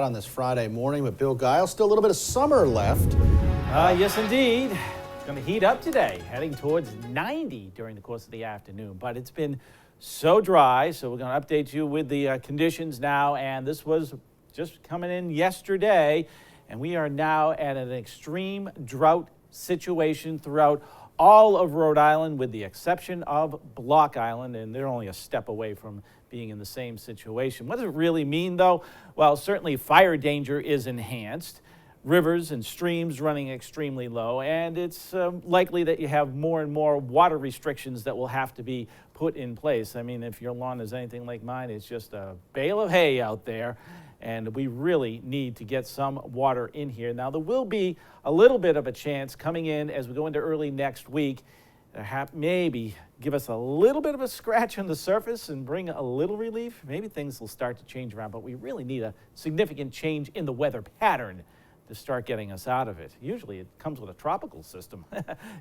On this Friday morning with Bill Giles. Still a little bit of summer left. Yes, indeed. It's going to heat up today, heading towards 90 during the course of the afternoon. But it's been so dry, so we're going to update you with the conditions now. And this was just coming in yesterday, and we are now at an extreme drought situation throughout all of Rhode Island, with the exception of Block Island, and they're only a step away from being in the same situation. What does it really mean, though? Well, certainly fire danger is enhanced, rivers and streams running extremely low, and it's likely that you have more and more water restrictions that will have to be put in place. I mean, if your lawn is anything like mine, it's just a bale of hay out there, and we really need to get some water in here. Now, there will be a little bit of a chance coming in as we go into early next week, maybe give us a little bit of a scratch on the surface and bring a little relief. Maybe things will start to change around, but we really need a significant change in the weather pattern to start getting us out of it. Usually it comes with a tropical system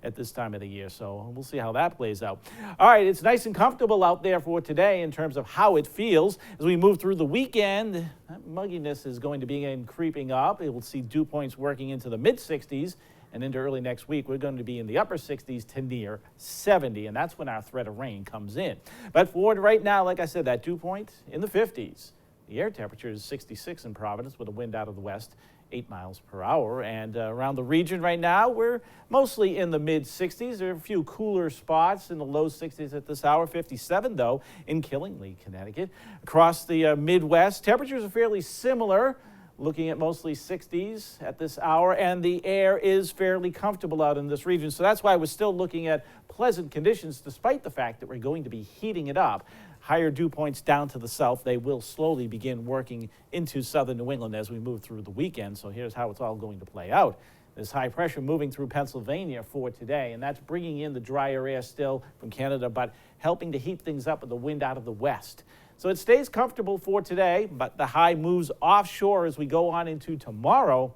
at this time of the year, so we'll see how that plays out. All right, it's nice and comfortable out there for today in terms of how it feels. As we move through the weekend, that mugginess is going to begin creeping up. It will see dew points working into the mid-60s, and into early next week, we're going to be in the upper 60s to near 70, and that's when our threat of rain comes in. But for right now, like I said, that dew point in the 50s. The air temperature is 66 in Providence with a wind out of the west, 8 miles per hour. And around the region right now, we're mostly in the mid-60s. There are a few cooler spots in the low 60s at this hour. 57, though, in Killingly, Connecticut. Across the Midwest, temperatures are fairly similar, looking at mostly 60s at this hour, and the air is fairly comfortable out in this region. So that's why we're still looking at pleasant conditions, despite the fact that we're going to be heating it up. Higher dew points down to the south. They will slowly begin working into southern New England as we move through the weekend. So here's how it's all going to play out. There's high pressure moving through Pennsylvania for today, and that's bringing in the drier air still from Canada, but helping to heat things up with the wind out of the west. So it stays comfortable for today, but the high moves offshore as we go on into tomorrow,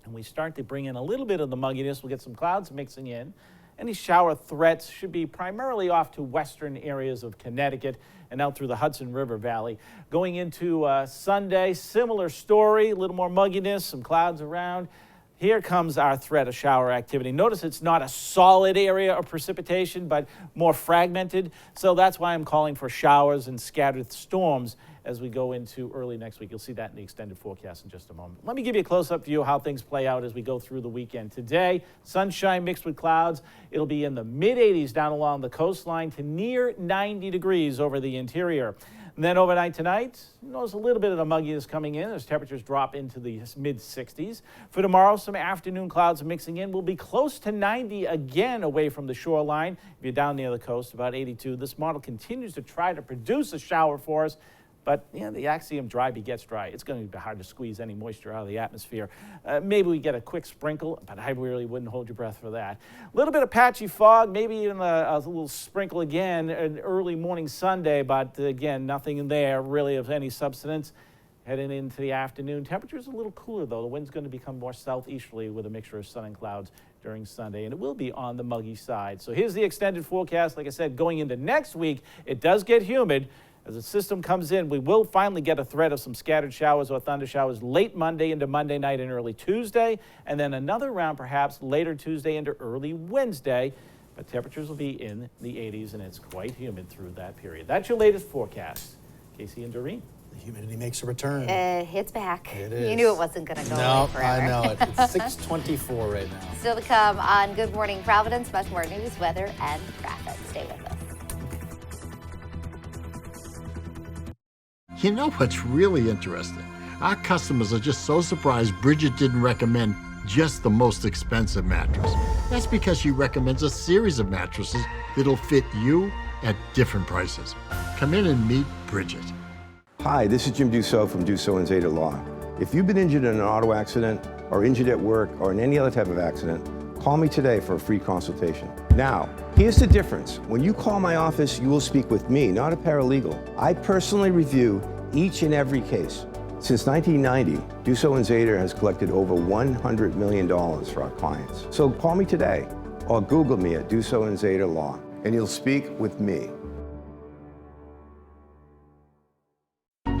and we start to bring in a little bit of the mugginess. We'll get some clouds mixing in. Any shower threats should be primarily off to western areas of Connecticut and out through the Hudson River Valley. Going into Sunday, similar story, a little more mugginess, some clouds around. Here comes our threat of shower activity. Notice it's not a solid area of precipitation, but more fragmented. So that's why I'm calling for showers and scattered storms as we go into early next week. You'll see that in the extended forecast in just a moment. Let me give you a close-up view of how things play out as we go through the weekend. Today, sunshine mixed with clouds. It'll be in the mid-80s down along the coastline to near 90 degrees over the interior. And then overnight tonight, you notice a little bit of the mugginess coming in as temperatures drop into the mid-60s. For tomorrow, some afternoon clouds mixing in. We'll be close to 90 again away from the shoreline. If you're down near the coast, about 82. This model continues to try to produce a shower for us, but the axiom dry begets dry. It's going to be hard to squeeze any moisture out of the atmosphere. Maybe we get a quick sprinkle, but I really wouldn't hold your breath for that. A little bit of patchy fog, maybe even a little sprinkle again in early morning Sunday, but again, nothing in there really of any substance. Heading into the afternoon, temperatures a little cooler though. The wind's going to become more southeasterly with a mixture of sun and clouds during Sunday, and it will be on the muggy side. So here's the extended forecast. Like I said, going into next week, it does get humid. As the system comes in, we will finally get a threat of some scattered showers or thunder showers late Monday into Monday night and early Tuesday, and then another round perhaps later Tuesday into early Wednesday. But temperatures will be in the 80s, and it's quite humid through that period. That's your latest forecast. Casey and Doreen. The humidity makes a return. It's back. It is. You knew it wasn't going to go away forever. I know it. It's 6:24 right now. Still to come on Good Morning Providence. Much more news, weather, and traffic. Stay with us. You know what's really interesting? Our customers are just so surprised Bridget didn't recommend just the most expensive mattress. That's because she recommends a series of mattresses that'll fit you at different prices. Come in and meet Bridget. Hi, this is Jim Dussault from Dussault and Zeta Law. If you've been injured in an auto accident or injured at work or in any other type of accident, call me today for a free consultation. Now, here's the difference. When you call my office, you will speak with me, not a paralegal. I personally review each and every case. Since 1990, Dussault and Zeta has collected over $100 million for our clients. So call me today or Google me at Dussault and Zeta Law, and you'll speak with me.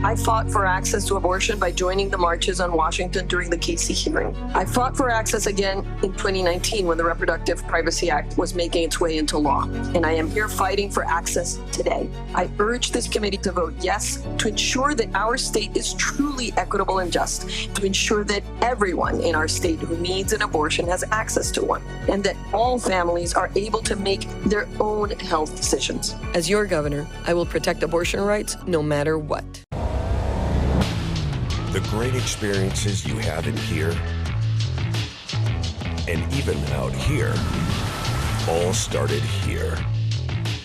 I fought for access to abortion by joining the marches on Washington during the Casey hearing. I fought for access again in 2019 when the Reproductive Privacy Act was making its way into law. And I am here fighting for access today. I urge this committee to vote yes to ensure that our state is truly equitable and just, to ensure that everyone in our state who needs an abortion has access to one, and that all families are able to make their own health decisions. As your governor, I will protect abortion rights no matter what. The great experiences you have in here and even out here all started here.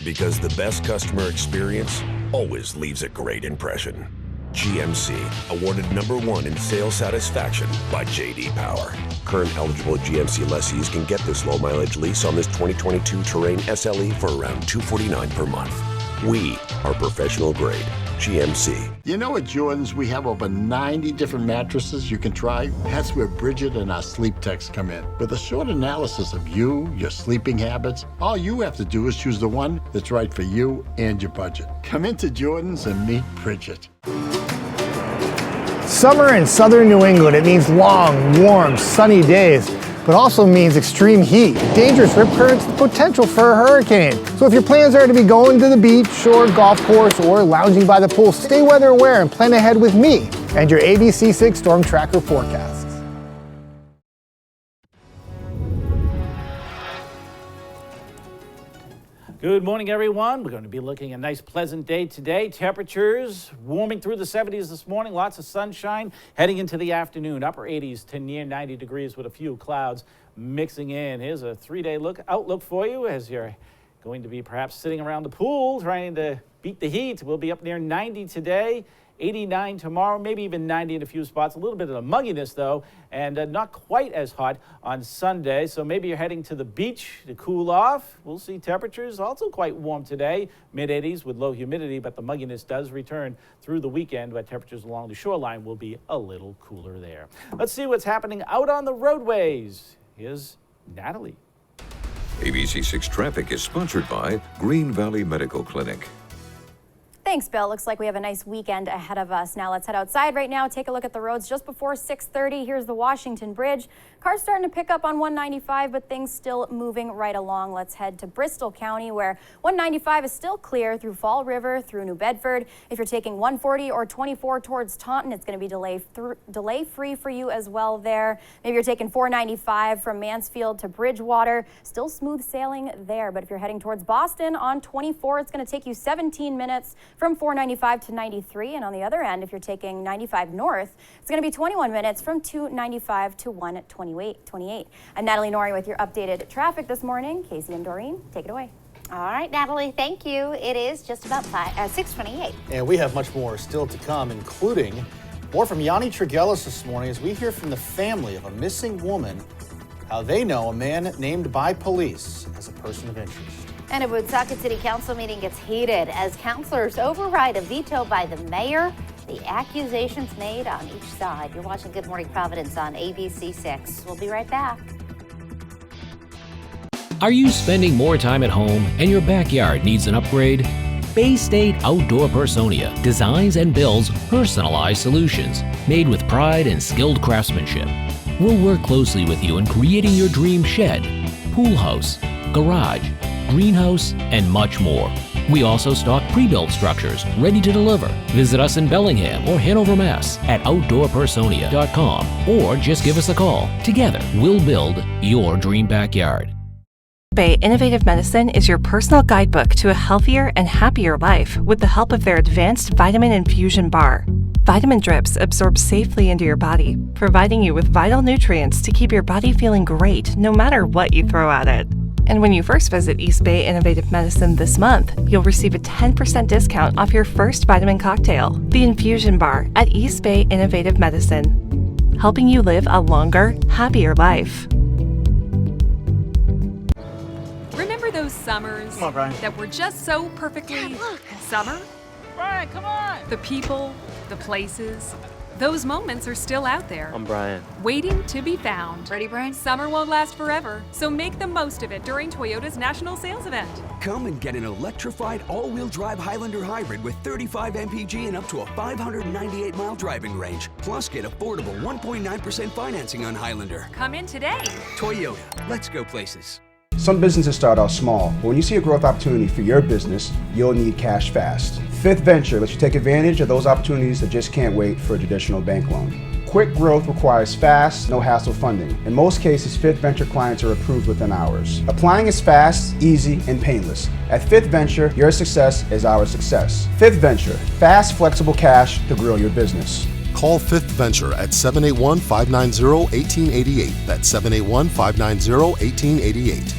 Because the best customer experience always leaves a great impression. GMC, awarded #1 in sales satisfaction by J.D. Power. Current eligible GMC lessees can get this low mileage lease on this 2022 Terrain SLE for around $249 per month. We are professional grade. GMC. You know at Jordan's we have over 90 different mattresses you can try? That's where Bridget and our sleep techs come in. With a short analysis of you, your sleeping habits, all you have to do is choose the one that's right for you and your budget. Come into Jordan's and meet Bridget. Summer in southern New England, it means long, warm, sunny days, but also means extreme heat, dangerous rip currents, the potential for a hurricane. So if your plans are to be going to the beach or golf course or lounging by the pool, stay weather aware and plan ahead with me and your ABC6 Storm Tracker forecasts. Good morning, everyone. We're going to be looking at a nice, pleasant day today. Temperatures warming through the 70s this morning. Lots of sunshine heading into the afternoon. Upper 80s to near 90 degrees with a few clouds mixing in. Here's a 3-day outlook for you as you're going to be perhaps sitting around the pool trying to beat the heat. We'll be up near 90 today. 89 tomorrow, maybe even 90 in a few spots. A little bit of a mugginess, though, and not quite as hot on Sunday. So maybe you're heading to the beach to cool off. We'll see temperatures also quite warm today, mid-80s with low humidity, but the mugginess does return through the weekend, but temperatures along the shoreline will be a little cooler there. Let's see what's happening out on the roadways. Here's Natalie. ABC6 Traffic is sponsored by Green Valley Medical Clinic. Thanks, Bill. Looks like we have a nice weekend ahead of us. Now let's head outside right now, take a look at the roads just before 6:30. Here's the Washington Bridge. Cars starting to pick up on 195, but things still moving right along. Let's head to Bristol County, where 195 is still clear through Fall River, through New Bedford. If you're taking 140 or 24 towards Taunton, it's going to be delay-free for you as well there. Maybe you're taking 495 from Mansfield to Bridgewater. Still smooth sailing there, but if you're heading towards Boston on 24, it's going to take you 17 minutes from 495 to 93. And on the other end, if you're taking 95 north, it's going to be 21 minutes from 295 to 128. I'm Natalie Norrie with your updated traffic this morning. Casey and Doreen, take it away. All right, Natalie, thank you. It is just about 6:28. And we have much more still to come, including more from Yanni Tregellis this morning as we hear from the family of a missing woman, how they know a man named by police as a person of interest. And a Woonsocket City Council meeting gets heated as councilors override a veto by the mayor. The accusations made on each side. You're watching Good Morning Providence on ABC6. We'll be right back. Are you spending more time at home and your backyard needs an upgrade? Bay State Outdoor Personia designs and builds personalized solutions made with pride and skilled craftsmanship. We'll work closely with you in creating your dream shed, pool house, garage, greenhouse, and much more. We also stock pre-built structures ready to deliver. Visit us in Bellingham or Hanover, Mass. at outdoorpersonia.com or just give us a call. Together, we'll build your dream backyard. Bay Innovative Medicine is your personal guidebook to a healthier and happier life with the help of their advanced vitamin infusion bar. Vitamin drips absorb safely into your body, providing you with vital nutrients to keep your body feeling great no matter what you throw at it. And when you first visit East Bay Innovative Medicine this month, you'll receive a 10% discount off your first vitamin cocktail, the Infusion Bar at East Bay Innovative Medicine, helping you live a longer, happier life. Remember those summers that were just so perfectly summer? Brian, come on! The people, the places, Those moments are still out there. I'm Brian. Waiting to be found. Ready, Brian? Summer won't last forever, so make the most of it during Toyota's National Sales Event. Come and get an electrified all-wheel drive Highlander hybrid with 35 mpg and up to a 598-mile driving range. Plus, get affordable 1.9% financing on Highlander. Come in today. Toyota, let's go places. Some businesses start out small, but when you see a growth opportunity for your business, you'll need cash fast. Fifth Venture lets you take advantage of those opportunities that just can't wait for a traditional bank loan. Quick growth requires fast, no-hassle funding. In most cases, Fifth Venture clients are approved within hours. Applying is fast, easy, and painless. At Fifth Venture, your success is our success. Fifth Venture, fast, flexible cash to grow your business. Call Fifth Venture at 781-590-1888. That's 781-590-1888.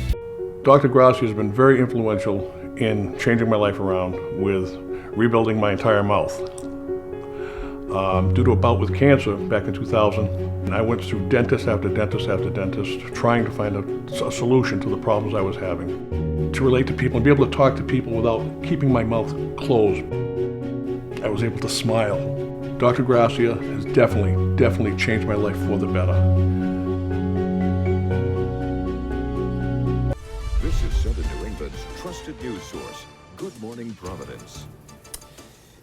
Dr. Grassi has been very influential in changing my life around with rebuilding my entire mouth. Due to a bout with cancer back in 2000, I went through dentist after dentist after dentist, trying to find a solution to the problems I was having. To relate to people and be able to talk to people without keeping my mouth closed, I was able to smile. Dr. Grassi has definitely changed my life for the better. This is Southern New England's trusted news source, Good Morning Providence.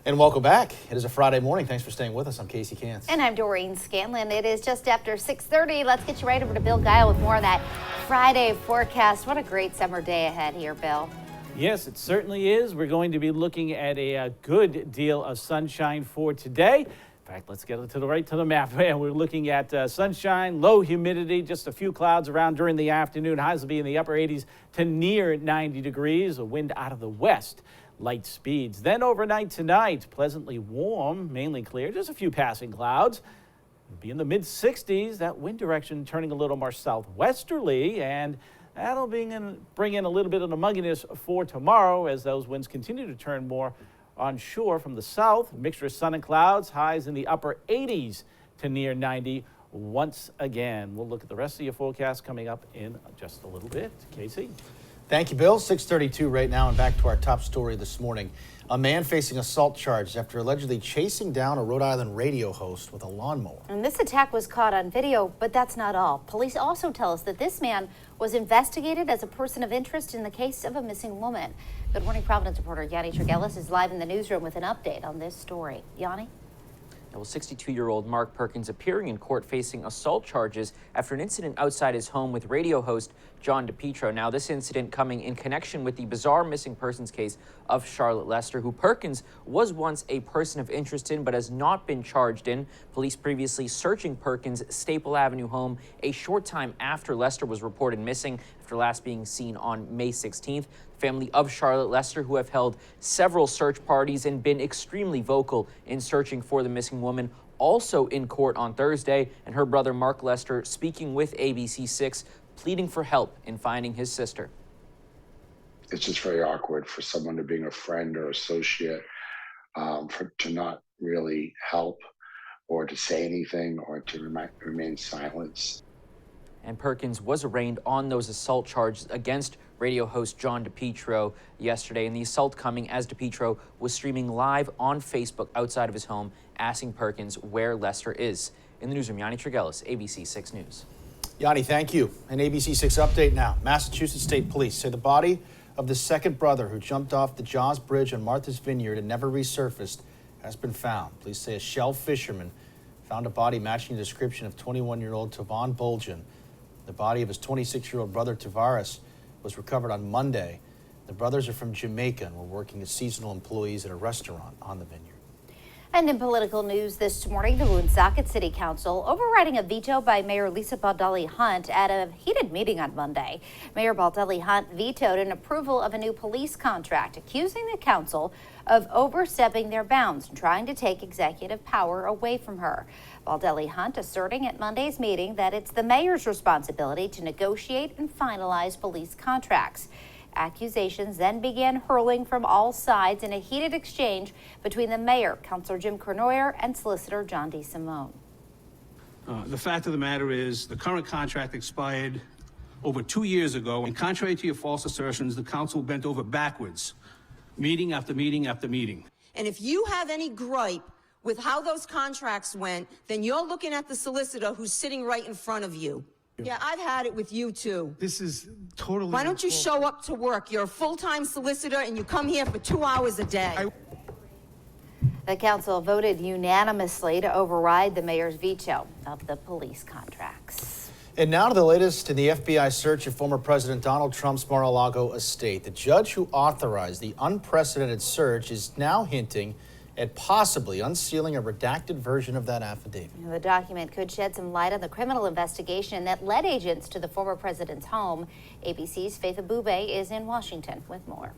And welcome back. It is a Friday morning. Thanks for staying with us. I'm Casey Cantz. And I'm Doreen Scanlon. It is just after 6:30. Let's get you right over to Bill Guile with more of that Friday forecast. What a great summer day ahead here, Bill. Yes, it certainly is. We're going to be looking at a good deal of sunshine for today. In fact, let's get to the map. We're looking at sunshine, low humidity, just a few clouds around during the afternoon. Highs will be in the upper 80s to near 90 degrees. A wind out of the west, light speeds. Then overnight tonight, pleasantly warm, mainly clear, just a few passing clouds. It'll be in the mid-60s. That wind direction turning a little more southwesterly, and that'll bring in a little bit of the mugginess for tomorrow as those winds continue to turn more onshore from the south. Mixture of sun and clouds, highs in the upper 80s to near 90 once again. We'll look at the rest of your forecast coming up in just a little bit. Casey? Thank you, Bill. 6:32 right now, and back to our top story this morning. A man facing assault charges after allegedly chasing down a Rhode Island radio host with a lawnmower. And this attack was caught on video, but that's not all. Police also tell us that this man was investigated as a person of interest in the case of a missing woman. Good morning, Providence reporter Yanni Tregellis is live in the newsroom with an update on this story. Yanni? Well, 62-year-old Mark Perkins appearing in court facing assault charges after an incident outside his home with radio host John DePietro. Now, this incident coming in connection with the bizarre missing persons case of Charlotte Lester, who Perkins was once a person of interest in but has not been charged in. Police previously searching Perkins' Staple Avenue home a short time after Lester was reported missing, after last being seen on May 16th. Family of Charlotte Lester, who have held several search parties and been extremely vocal in searching for the missing woman, also in court on Thursday, and her brother Mark Lester speaking with ABC6, pleading for help in finding his sister. It's just very awkward for someone to being a friend or associate to not really help or to say anything or to remain silent. And Perkins was arraigned on those assault charges against radio host John DePietro yesterday, and the assault coming as DePietro was streaming live on Facebook outside of his home, asking Perkins where Lester is. In the newsroom, Yanni Tregellis, ABC 6 News. Yanni, thank you. An ABC 6 update now. Massachusetts State Police say the body of the second brother who jumped off the Jaws Bridge on Martha's Vineyard and never resurfaced has been found. Police say a shell fisherman found a body matching the description of 21-year-old Tavon Bolgen. The body of his 26-year-old brother Tavares was recovered on Monday. The brothers are from Jamaica and were working as seasonal employees at a restaurant on the vineyard. And in political news this morning, the Woonsocket City Council overriding a veto by Mayor Lisa Baldelli-Hunt at a heated meeting on Monday. Mayor Baldelli-Hunt vetoed an approval of a new police contract, accusing the council of overstepping their bounds and trying to take executive power away from her. Baldelli-Hunt asserting at Monday's meeting that it's the mayor's responsibility to negotiate and finalize police contracts. Accusations then began hurling from all sides in a heated exchange between the mayor, Councilor Jim Cornoyer, and Solicitor John DeSimone. The fact of the matter is the current contract expired over 2 years ago, and contrary to your false assertions, the council bent over backwards, meeting after meeting after meeting. And if you have any gripe with how those contracts went, then you're looking at the solicitor who's sitting right in front of you. Yeah, I've had it with you too. This is totally. Why don't you show up to work? You're a full-time solicitor and you come here for 2 hours a day. The council voted unanimously to override the mayor's veto of the police contracts. And now to the latest in the FBI search of former President Donald Trump's Mar-a-Lago estate. The judge who authorized the unprecedented search is now hinting at possibly unsealing a redacted version of that affidavit. The document could shed some light on the criminal investigation that led agents to the former president's home. ABC's Faith Abube is in Washington with more.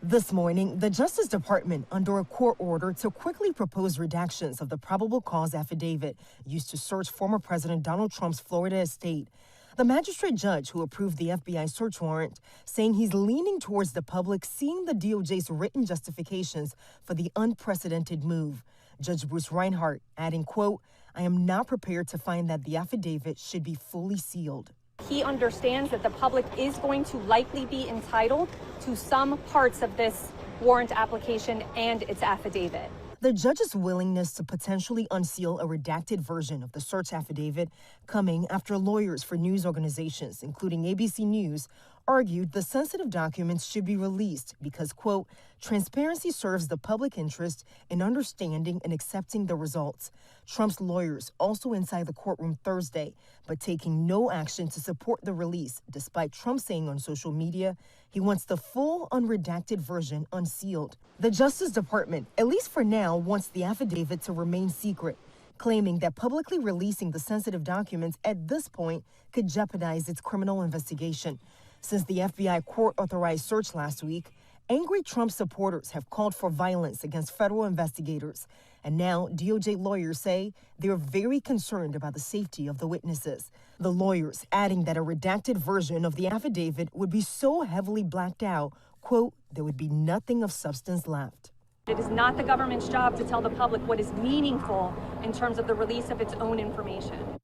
This morning, the Justice Department, under a court order to quickly propose redactions of the probable cause affidavit used to search former President Donald Trump's Florida estate. The magistrate judge who approved the FBI search warrant saying he's leaning towards the public seeing the DOJ's written justifications for the unprecedented move. Judge Bruce Reinhart adding, quote, "I am not prepared to find that the affidavit should be fully sealed." He understands that the public is going to likely be entitled to some parts of this warrant application and its affidavit. The judge's willingness to potentially unseal a redacted version of the search affidavit coming after lawyers for news organizations, including ABC News, argued the sensitive documents should be released because, quote, "transparency serves the public interest in understanding and accepting the results." Trump's lawyers also inside the courtroom Thursday, but taking no action to support the release, despite Trump saying on social media he wants the full unredacted version unsealed. The Justice Department, at least for now, wants the affidavit to remain secret, claiming that publicly releasing the sensitive documents at this point could jeopardize its criminal investigation. Since the FBI court-authorized search last week, angry Trump supporters have called for violence against federal investigators. And now DOJ lawyers say they're very concerned about the safety of the witnesses. The lawyers adding that a redacted version of the affidavit would be so heavily blacked out, quote, "there would be nothing of substance left." It is not the government's job to tell the public what is meaningful in terms of the release of its own information.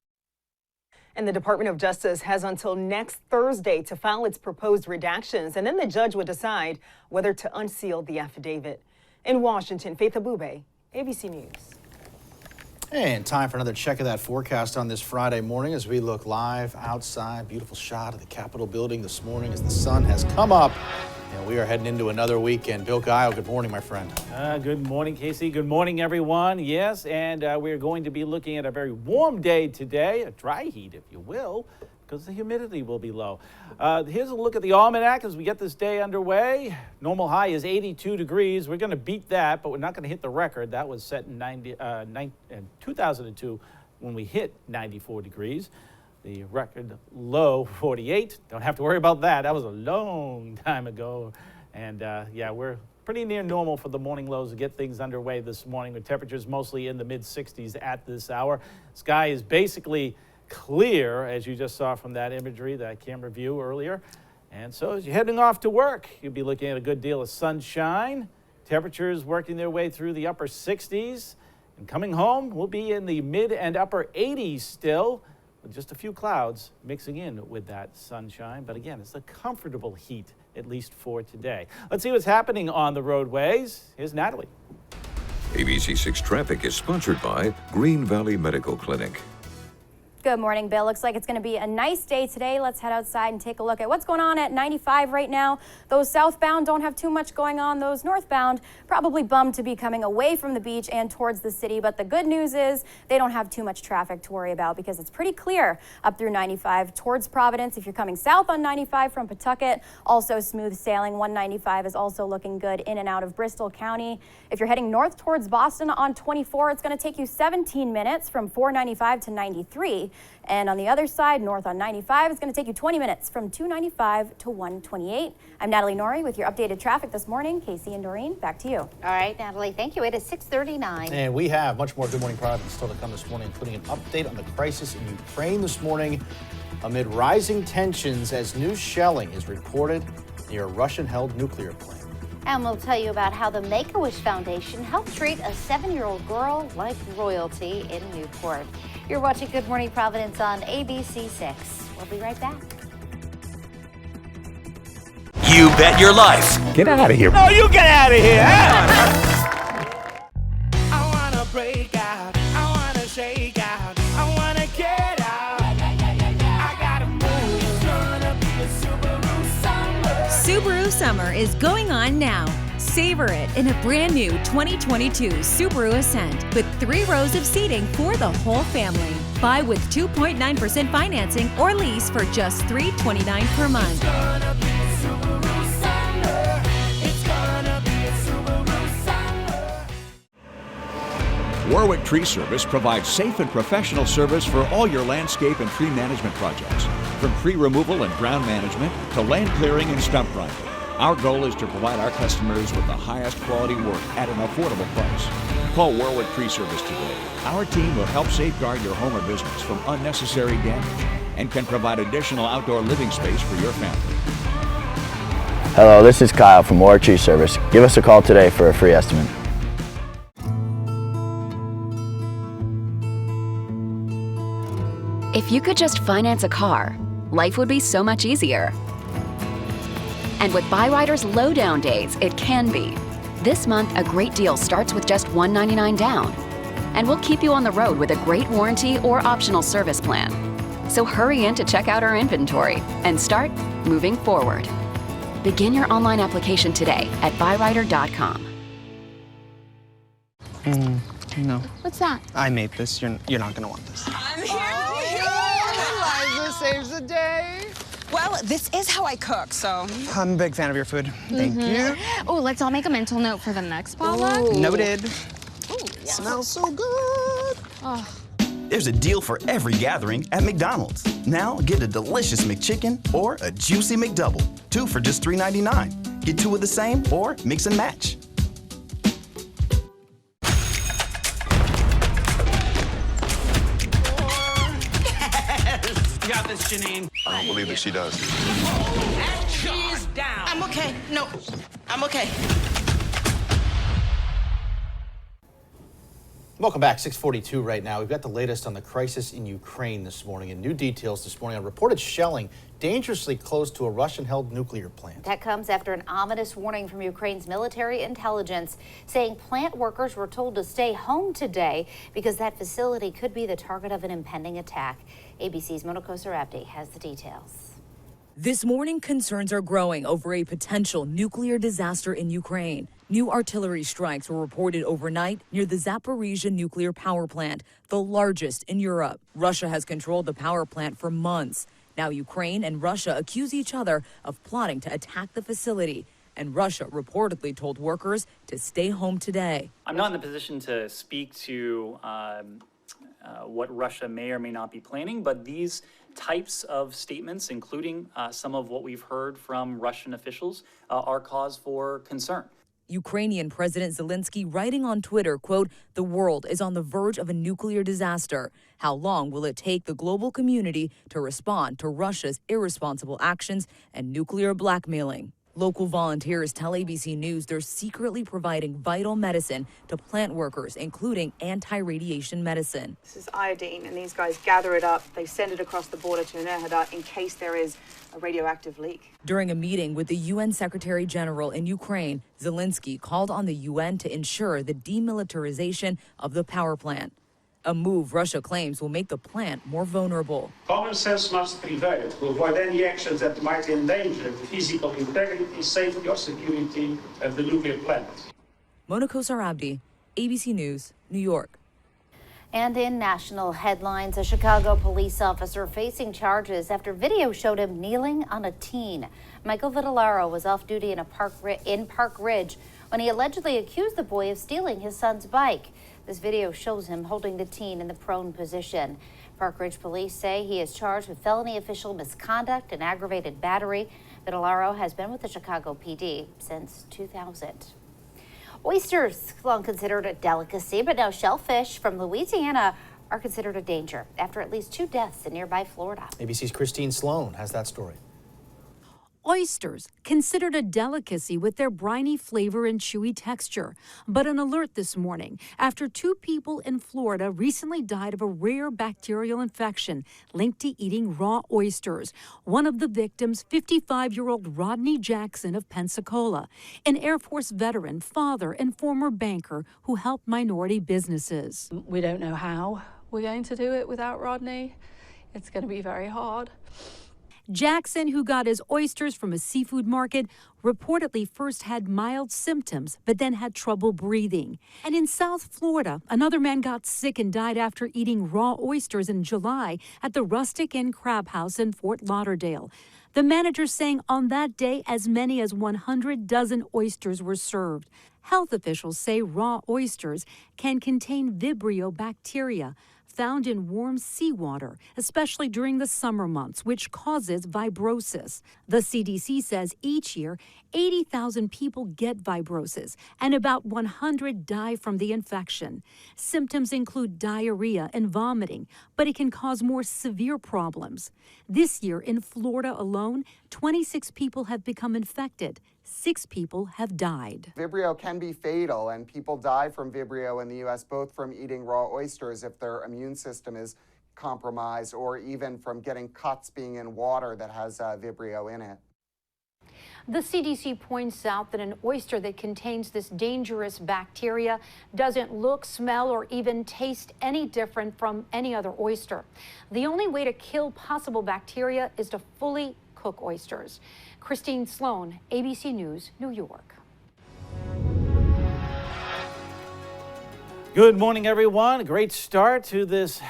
And the Department of Justice has until next Thursday to file its proposed redactions, and then the judge would decide whether to unseal the affidavit. In Washington, Faith Abube, ABC News. And time for another check of that forecast on this Friday morning as we look live outside. Beautiful shot of the Capitol building this morning as the sun has come up. And we are heading into another weekend. Bill Guile, good morning, my friend. Good morning, Casey. Good morning, everyone. Yes, and we're going to be looking at a very warm day today, a dry heat, if you will, because the humidity will be low. Here's a look at the almanac as we get this day underway. Normal high is 82 degrees. We're going to beat that, but we're not going to hit the record. That was set in 2002 when we hit 94 degrees. The record low, 48. Don't have to worry about that. That was a long time ago. And yeah, we're pretty near normal for the morning lows to get things underway this morning with temperatures mostly in the mid-60s at this hour. Sky is basically clear, as you just saw from that imagery, that camera view earlier. And so as you're heading off to work, you'll be looking at a good deal of sunshine. Temperatures working their way through the upper 60s. And coming home, we'll be in the mid and upper 80s still, with just a few clouds mixing in with that sunshine. But again, it's a comfortable heat, at least for today. Let's see what's happening on the roadways. Here's Natalie. ABC6 Traffic is sponsored by Green Valley Medical Clinic. Good morning, Bill. Looks like it's going to be a nice day today. Let's head outside and take a look at what's going on at 95 right now. Those southbound don't have too much going on. Those northbound probably bummed to be coming away from the beach and towards the city. But the good news is they don't have too much traffic to worry about because it's pretty clear up through 95 towards Providence. If you're coming south on 95 from Pawtucket, also smooth sailing. 195 is also looking good in and out of Bristol County. If you're heading north towards Boston on 24, it's going to take you 17 minutes from 495 to 93. And on the other side, north on 95, it's going to take you 20 minutes from 295 to 128. I'm Natalie Norrie with your updated traffic this morning. Casey and Doreen, back to you. All right, Natalie, thank you. It is 6:39. And we have much more Good Morning Providence still to come this morning, including an update on the crisis in Ukraine this morning amid rising tensions as new shelling is reported near a Russian-held nuclear plant. And we'll tell you about how the Make-A-Wish Foundation helped treat a 7-year-old girl like royalty in Newport. You're watching Good Morning Providence on ABC6. We'll be right back. You bet your life. Get out of here. No, you get out of here. Subaru summer is going on now. Savor it in a brand new 2022 Subaru Ascent with 3 rows of seating for the whole family. Buy with 2.9% financing or lease for just $329 per month. Warwick Tree Service provides safe and professional service for all your landscape and tree management projects. From tree removal and ground management to land clearing and stump grinding. Our goal is to provide our customers with the highest quality work at an affordable price. Call Warwick Tree Service today. Our team will help safeguard your home or business from unnecessary damage and can provide additional outdoor living space for your family. Hello, this is Kyle from Warwick Tree Service. Give us a call today for a free estimate. If you could just finance a car, life would be so much easier. And with Byrider's low down days, it can be. This month, a great deal starts with just $199 down. And we'll keep you on the road with a great warranty or optional service plan. So hurry in to check out our inventory and start moving forward. Begin your online application today at byrider.com. No. What's that? I made this. You're not gonna want this. I'm here. Eliza saves the day. Well, this is how I cook, so. I'm a big fan of your food. Thank you. Oh, let's all make a mental note for the next potluck. Noted. Ooh, yeah. Smells so good. Oh. There's a deal for every gathering at McDonald's. Now get a delicious McChicken or a juicy McDouble. 2 for just $3.99. Get 2 of the same or mix and match. You got this, Janine. I don't believe that she does. She's down. I'm okay. No, I'm okay. Welcome back, 6:42 right now. We've got the latest on the crisis in Ukraine this morning and new details this morning on reported shelling dangerously close to a Russian-held nuclear plant. That comes after an ominous warning from Ukraine's military intelligence saying plant workers were told to stay home today because that facility could be the target of an impending attack. ABC's Mona Kosarabdi has the details. This morning, concerns are growing over a potential nuclear disaster in Ukraine. New artillery strikes were reported overnight near the Zaporizhzhia nuclear power plant, the largest in Europe. Russia has controlled the power plant for months. Now Ukraine and Russia accuse each other of plotting to attack the facility. And Russia reportedly told workers to stay home today. I'm not in a position to speak to what Russia may or may not be planning, but these types of statements, including some of what we've heard from Russian officials, are cause for concern. Ukrainian President Zelensky writing on Twitter, quote, "The world is on the verge of a nuclear disaster. How long will it take the global community to respond to Russia's irresponsible actions and nuclear blackmailing?" Local volunteers tell ABC News they're secretly providing vital medicine to plant workers, including anti-radiation medicine. This is iodine, and these guys gather it up. They send it across the border to Rhode in case there is a radioactive leak. During a meeting with the UN Secretary General in Ukraine, Zelensky called on the UN to ensure the demilitarization of the power plant, a move Russia claims will make the plant more vulnerable. Common sense must prevail to avoid any actions that might endanger the physical integrity, safety, or security of the nuclear plant. Mona Kosarabdi, ABC News, New York. And in national headlines, a Chicago police officer facing charges after video showed him kneeling on a teen. Michael Vitellaro was off duty in Park Ridge when he allegedly accused the boy of stealing his son's bike. This video shows him holding the teen in the prone position. Park Ridge police say he is charged with felony official misconduct and aggravated battery. Vitellaro has been with the Chicago PD since 2000. Oysters, long considered a delicacy, but now shellfish from Louisiana are considered a danger after at least 2 deaths in nearby Florida. ABC's Christine Sloan has that story. Oysters, considered a delicacy with their briny flavor and chewy texture. But an alert this morning after 2 people in Florida recently died of a rare bacterial infection linked to eating raw oysters. One of the victims, 55-year-old Rodney Jackson of Pensacola, an Air Force veteran, father, and former banker who helped minority businesses. We don't know how we're going to do it without Rodney. It's going to be very hard. Jackson, who got his oysters from a seafood market, reportedly first had mild symptoms, but then had trouble breathing. And in South Florida, another man got sick and died after eating raw oysters in July at the Rustic Inn Crab House in Fort Lauderdale. The manager saying on that day, as many as 100 dozen oysters were served. Health officials say raw oysters can contain Vibrio bacteria, found in warm seawater, especially during the summer months, which causes fibrosis. The CDC says each year, 80,000 people get fibrosis, and about 100 die from the infection. Symptoms include diarrhea and vomiting, but it can cause more severe problems. This year in Florida alone, 26 people have become infected. 6 people have died. Vibrio can be fatal, and people die from Vibrio in the U.S. both from eating raw oysters if their immune system is compromised, or even from getting cuts being in water that has Vibrio in it. The CDC points out that an oyster that contains this dangerous bacteria doesn't look, smell, or even taste any different from any other oyster. The only way to kill possible bacteria is to fully cook oysters. Christine Sloan, ABC News, New York. Good morning, everyone. A great start to this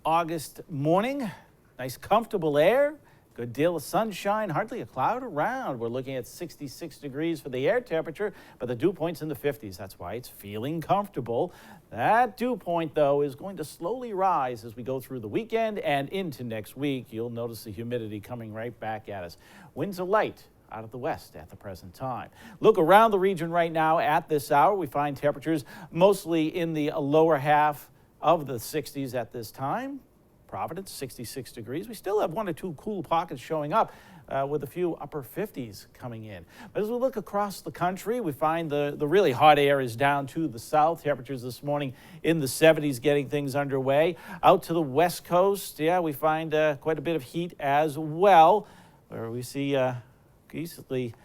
August morning. Nice, comfortable air. Good deal of sunshine, hardly a cloud around. We're looking at 66 degrees for the air temperature, but the dew point's in the 50s. That's why it's feeling comfortable. That dew point, though, is going to slowly rise as we go through the weekend and into next week. You'll notice the humidity coming right back at us. Winds are light out of the west at the present time. Look around the region right now at this hour. We find temperatures mostly in the lower half of the 60s at this time. Providence, 66 degrees. We still have 1 or 2 cool pockets showing up with a few upper 50s coming in. But as we look across the country, we find the really hot air is down to the south. Temperatures this morning in the 70s getting things underway. Out to the west coast, yeah, we find quite a bit of heat as well, where we see basically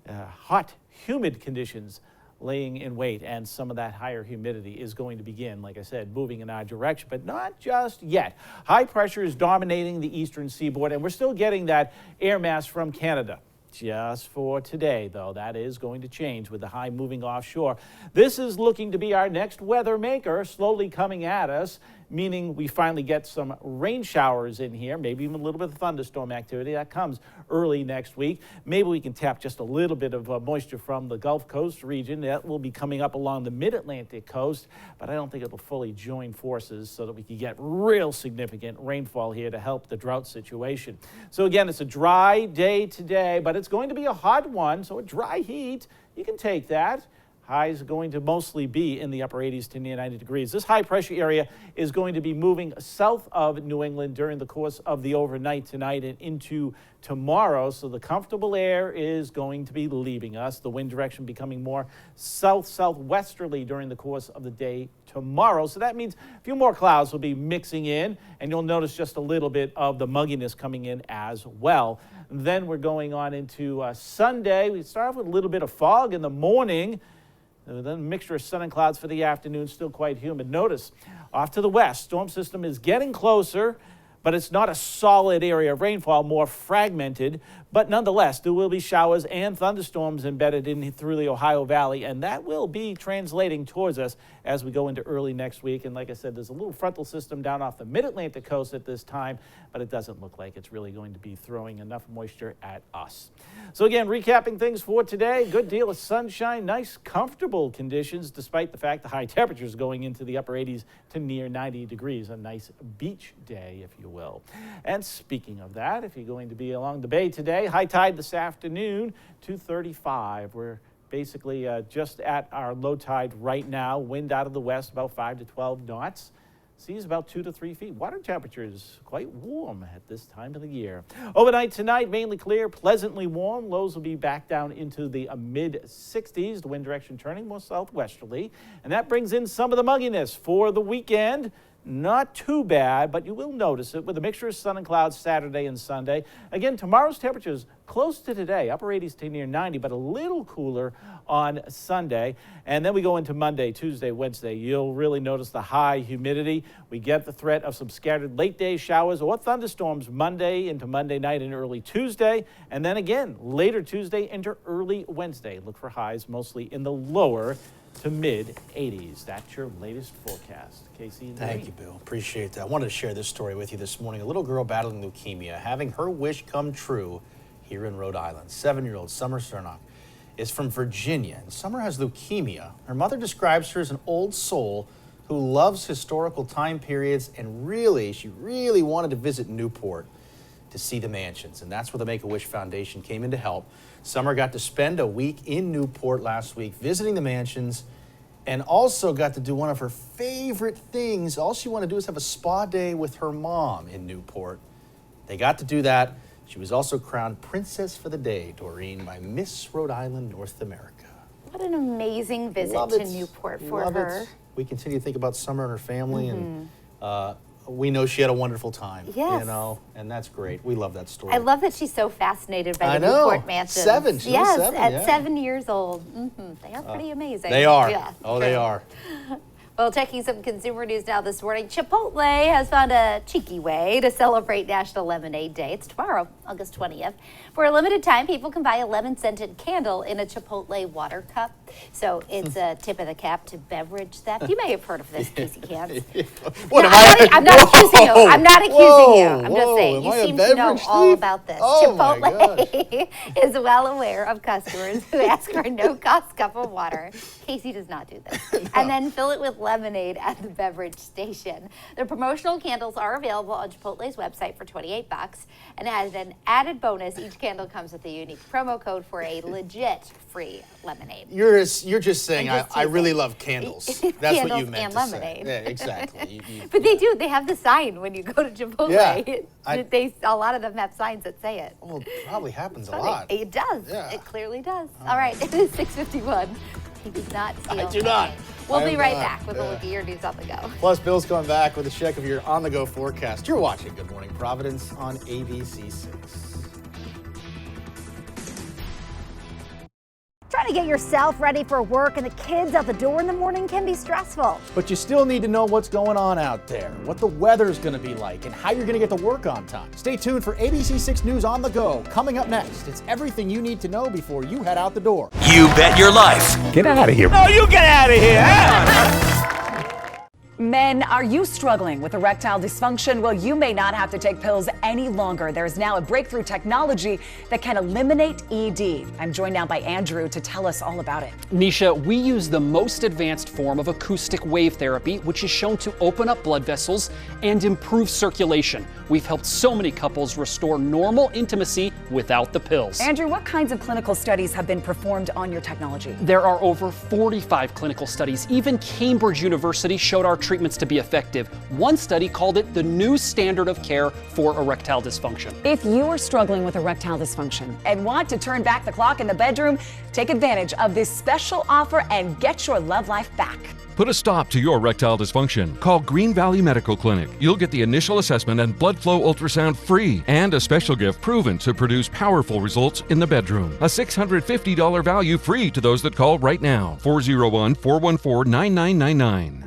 hot, humid conditions laying in wait, and some of that higher humidity is going to begin, like I said, moving in our direction, but not just yet. High pressure is dominating the eastern seaboard, and we're still getting that air mass from Canada. Just for today, though, that is going to change with the high moving offshore. This is looking to be our next weather maker, slowly coming at us, meaning we finally get some rain showers in here, maybe even a little bit of thunderstorm activity. That comes early next week. Maybe we can tap just a little bit of moisture from the Gulf Coast region. That will be coming up along the mid-Atlantic coast, but I don't think it'll fully join forces so that we can get real significant rainfall here to help the drought situation. So again, it's a dry day today, but it's going to be a hot one, so a dry heat, you can take that. Highs are going to mostly be in the upper 80s to near 90 degrees. This high pressure area is going to be moving south of New England during the course of the overnight tonight and into tomorrow. So the comfortable air is going to be leaving us. The wind direction becoming more south-southwesterly during the course of the day tomorrow. So that means a few more clouds will be mixing in, and you'll notice just a little bit of the mugginess coming in as well. Then we're going on into Sunday. We start off with a little bit of fog in the morning. Then a mixture of sun and clouds for the afternoon, still quite humid. Notice, off to the west, storm system is getting closer, but it's not a solid area of rainfall, more fragmented. But nonetheless, there will be showers and thunderstorms embedded in through the Ohio Valley, and that will be translating towards us as we go into early next week. And like I said, there's a little frontal system down off the mid-Atlantic coast at this time, but it doesn't look like it's really going to be throwing enough moisture at us. So again, recapping things for today, good deal of sunshine, nice, comfortable conditions, despite the fact the high temperatures going into the upper 80s to near 90 degrees, a nice beach day, if you will. And speaking of that, if you're going to be along the bay today, high tide this afternoon, 2:35. We're basically just at our low tide right now. Wind out of the west about 5 to 12 knots. Seas about 2 to 3 feet. Water temperature is quite warm at this time of the year. Overnight tonight, mainly clear, pleasantly warm. Lows will be back down into the mid-60s. The wind direction turning more southwesterly. And that brings in some of the mugginess for the weekend. not too bad, but you will notice it with a mixture of sun and clouds Saturday and Sunday. Again, tomorrow's temperatures close to today, upper 80s to near 90, but a little cooler on Sunday. And then we go into Monday, Tuesday, Wednesday. You'll really notice the high humidity. We get the threat of some scattered late day showers or thunderstorms Monday into Monday night and early Tuesday. And then again, later Tuesday into early Wednesday. Look for highs mostly in the lower to mid 80s. That's your latest forecast. Casey and Thank you, Bill. Appreciate that. I wanted to share this story with you this morning. A little girl battling leukemia, having her wish come true here in Rhode Island. 7-year-old Summer Cernock is from Virginia, and Summer has leukemia. Her mother describes her as an old soul who loves historical time periods, and she really wanted to visit Newport to see the mansions, and that's where the Make-A-Wish Foundation came in to help. Summer got to spend a week in Newport last week visiting the mansions, and also got to do one of her favorite things. All she wanted to do is have a spa day with her mom in Newport. They got to do that. She was also crowned Princess for the Day, Doreen, by Miss Rhode Island, North America. What an amazing visit to Newport for her. We continue to think about Summer and her family, and we know she had a wonderful time. Yes. You know, and that's great. We love that story. I love that she's so fascinated by the Newport mansions. 7. She was 7, at 7 years old. They are pretty amazing. They are. Yeah, oh, they are. Well, checking some consumer news now this morning. Chipotle has found a cheeky way to celebrate National Lemonade Day. It's tomorrow, August 20th. For a limited time, people can buy a lemon-scented candle in a Chipotle water cup. So it's a tip of the cap to beverage theft. You may have heard of this, Casey Cans. I'm not accusing you. I'm not accusing you. I'm just saying. You seem to know all about this. Chipotle is well aware of customers who ask for a no-cost cup of water. Casey does not do this. And then fill it with lemonade at the beverage station. The promotional candles are available on Chipotle's website for $28. And as an added bonus, each candle comes with a unique promo code for a legit free lemonade. You're just saying I really love candles. That's Candles what you meant and to lemonade. say. Yeah, exactly. But they do. They have the sign when you go to Chipotle. Yeah, a lot of them have signs that say it. Well, it probably happens a Funny. lot. It does. Yeah. It clearly does. All right. It is 6:51. He does not steal. I do not. We'll be right not. back with a look at your news on the go. Plus, Bill's coming back with a check of your on-the-go forecast. You're watching Good Morning Providence on ABC 6. Trying to get yourself ready for work and the kids out the door in the morning can be stressful. But you still need to know what's going on out there, what the weather's going to be like, and how you're going to get to work on time. Stay tuned for ABC 6 News on the Go. Coming up next, it's everything you need to know before you head out the door. You bet your life. Get out of here. No, you get out of here. Men, are you struggling with erectile dysfunction? Well, you may not have to take pills any longer. There's now a breakthrough technology that can eliminate ED. I'm joined now by Andrew to tell us all about it. Nisha, we use the most advanced form of acoustic wave therapy, which is shown to open up blood vessels and improve circulation. We've helped so many couples restore normal intimacy without the pills. Andrew, what kinds of clinical studies have been performed on your technology? There are over 45 clinical studies. Even Cambridge University showed our treatments to be effective. One study called it the new standard of care for erectile dysfunction. If you are struggling with erectile dysfunction and want to turn back the clock in the bedroom, take advantage of this special offer and get your love life back. Put a stop to your erectile dysfunction. Call Green Valley Medical Clinic. You'll get the initial assessment and blood flow ultrasound free, and a special gift proven to produce powerful results in the bedroom. A $650 value free to those that call right now. 401-414-9999.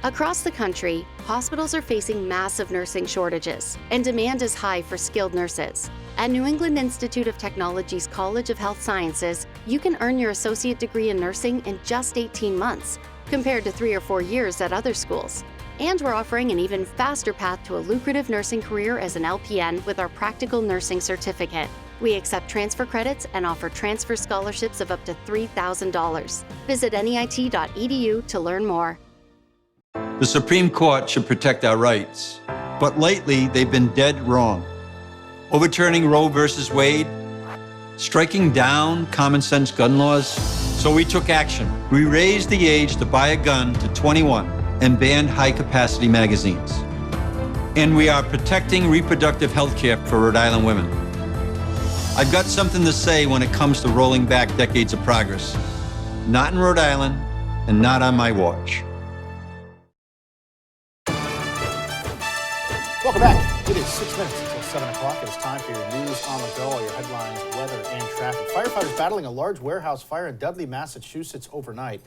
Across the country, hospitals are facing massive nursing shortages, and demand is high for skilled nurses. At New England Institute of Technology's College of Health Sciences, you can earn your associate degree in nursing in just 18 months, compared to 3 or 4 years at other schools. And we're offering an even faster path to a lucrative nursing career as an LPN with our practical nursing certificate. We accept transfer credits and offer transfer scholarships of up to $3,000. Visit NEIT.edu to learn more. The Supreme Court should protect our rights, but lately they've been dead wrong. Overturning Roe versus Wade, striking down common sense gun laws. So we took action. We raised the age to buy a gun to 21 and banned high-capacity magazines. And we are protecting reproductive health care for Rhode Island women. I've got something to say when it comes to rolling back decades of progress. Not in Rhode Island and not on my watch. Welcome back. It is 6 minutes until 7 o'clock. It is time for your news on the go, all your headlines, weather, and traffic. Firefighters battling a large warehouse fire in Dudley, Massachusetts overnight.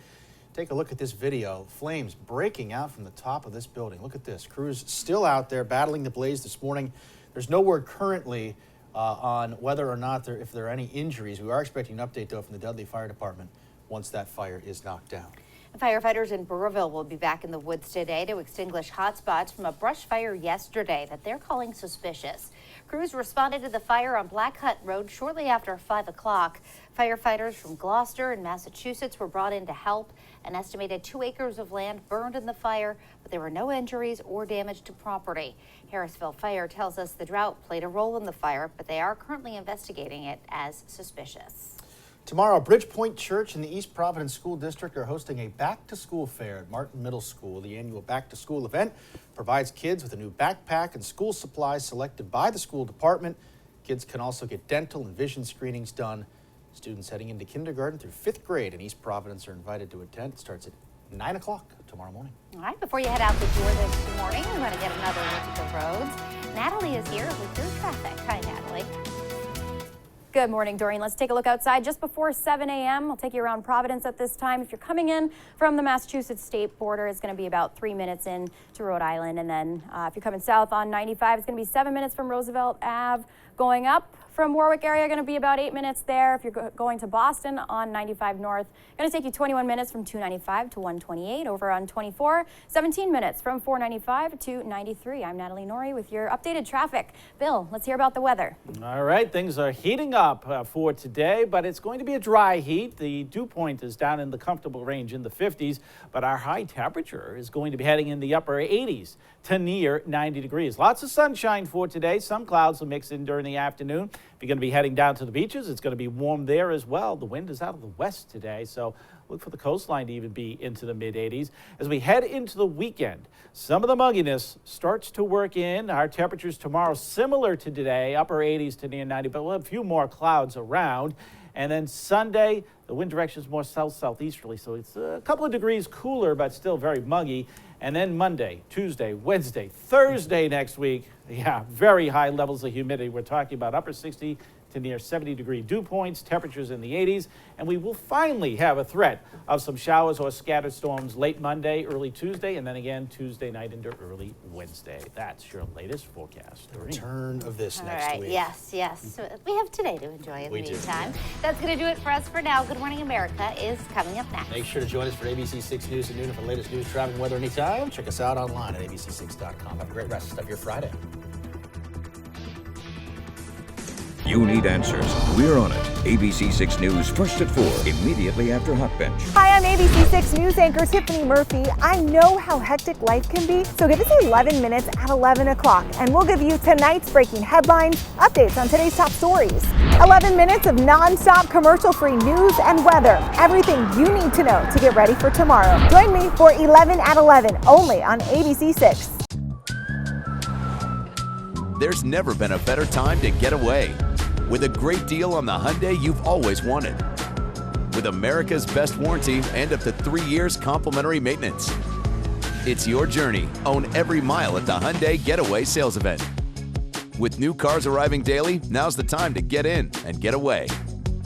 Take a look at this video. Flames breaking out from the top of this building. Look at this. Crews still out there battling the blaze this morning. There's no word currently on whether or not if there are any injuries. We are expecting an update, though, from the Dudley Fire Department once that fire is knocked down. Firefighters in Burrillville will be back in the woods today to extinguish hot spots from a brush fire yesterday that they're calling suspicious. Crews responded to the fire on Black Hut Road shortly after 5 o'clock. Firefighters from Gloucester and Massachusetts were brought in to help. An estimated 2 acres of land burned in the fire, but there were no injuries or damage to property. Harrisville Fire tells us the drought played a role in the fire, but they are currently investigating it as suspicious. Tomorrow, Bridgepoint Church and the East Providence School District are hosting a back-to-school fair at Martin Middle School. The annual back-to-school event provides kids with a new backpack and school supplies selected by the school department. Kids can also get dental and vision screenings done. Students heading into kindergarten through 5th grade in East Providence are invited to attend. It starts at 9 o'clock tomorrow morning. All right, before you head out the door this morning, we want to get another look at the roads. Natalie is here with your traffic. Hi, Natalie. Good morning, Doreen. Let's take a look outside just before 7 a.m. We'll take you around Providence at this time. If you're coming in from the Massachusetts state border, it's going to be about 3 minutes in to Rhode Island. And then if you're coming south on 95, it's going to be 7 minutes from Roosevelt Ave. Going up from Warwick area, going to be about 8 minutes there. If you're going to Boston on 95 North, going to take you 21 minutes from 295 to 128. Over on 24, 17 minutes from 495 to 93. I'm Natalie Norrie with your updated traffic. Bill, let's hear about the weather. All right, things are heating up for today, but it's going to be a dry heat. The dew point is down in the comfortable range in the 50s, but our high temperature is going to be heading in the upper 80s to near 90 degrees. Lots of sunshine for today. Some clouds will mix in during the afternoon. If you're going to be heading down to the beaches, it's going to be warm there as well. The wind is out of the west today, so look for the coastline to even be into the mid-80s. As we head into the weekend, some of the mugginess starts to work in. Our temperatures tomorrow similar to today, upper 80s to near 90, but we'll have a few more clouds around. And then Sunday, the wind direction is more south-southeasterly, so it's a couple of degrees cooler, but still very muggy. And then Monday, Tuesday, Wednesday, Thursday next week, very high levels of humidity. We're talking about upper 60 to near 70-degree dew points, temperatures in the 80s, and we will finally have a threat of some showers or scattered storms late Monday, early Tuesday, and then again Tuesday night into early Wednesday. That's your latest forecast. The return of this next All right, week. Yes. So we have today to enjoy in the meantime. That's going to do it for us for now. Good Morning America is coming up next. Make sure to join us for ABC 6 News at noon and for the latest news, traffic, and weather anytime. Check us out online at abc6.com. Have a great rest of your Friday. You need answers. We're on it. ABC 6 News first at 4, immediately after Hot Bench. Hi, I'm ABC 6 News anchor Tiffany Murphy. I know how hectic life can be, so give us 11 minutes at 11 o'clock, and we'll give you tonight's breaking headlines, updates on today's top stories. 11 minutes of non-stop commercial-free news and weather. Everything you need to know to get ready for tomorrow. Join me for 11 at 11, only on ABC 6. There's never been a better time to get away. With a great deal on the Hyundai you've always wanted. With America's best warranty and up to 3 years complimentary maintenance. It's your journey. Own every mile at the Hyundai Getaway sales event. With new cars arriving daily, now's the time to get in and get away.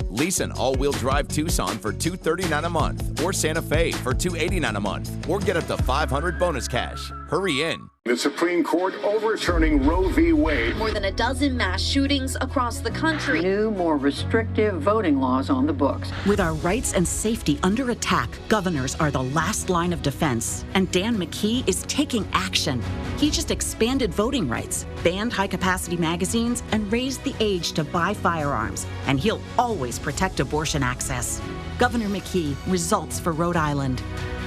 Lease an all-wheel drive Tucson for $239 a month, or Santa Fe for $289 a month, or get up to $500 bonus cash. Hurry in. The Supreme Court overturning Roe v. Wade. More than a dozen mass shootings across the country. New, more restrictive voting laws on the books. With our rights and safety under attack, governors are the last line of defense. And Dan McKee is taking action. He just expanded voting rights, banned high-capacity magazines, and raised the age to buy firearms. And he'll always protect abortion access. Governor McKee, results for Rhode Island.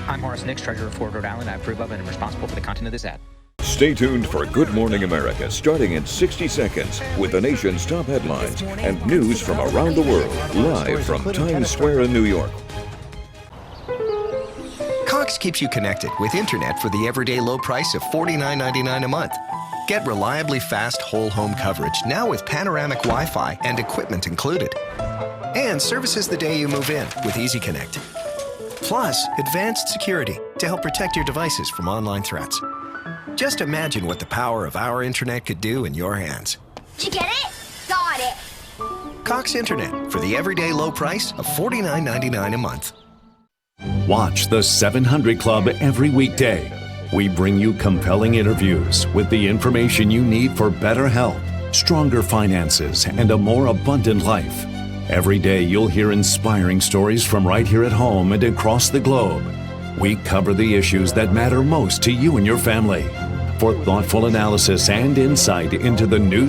I'm Horace Nix, Treasurer of Rhode Island. I approve of and am responsible for the content of this ad. Stay tuned for Good Morning America, starting in 60 seconds, with the nation's top headlines and news from around the world, live from Times Square in New York. Cox keeps you connected with internet for the everyday low price of $49.99 a month. Get reliably fast whole home coverage now with panoramic Wi-Fi and equipment included. And services the day you move in with Easy Connect. Plus, advanced security to help protect your devices from online threats. Just imagine what the power of our internet could do in your hands. Did you get it? Got it. Cox Internet for the everyday low price of $49.99 a month. Watch the 700 Club every weekday. We bring you compelling interviews with the information you need for better health, stronger finances, and a more abundant life. Every day you'll hear inspiring stories from right here at home and across the globe. We cover the issues that matter most to you and your family. For thoughtful analysis and insight into the news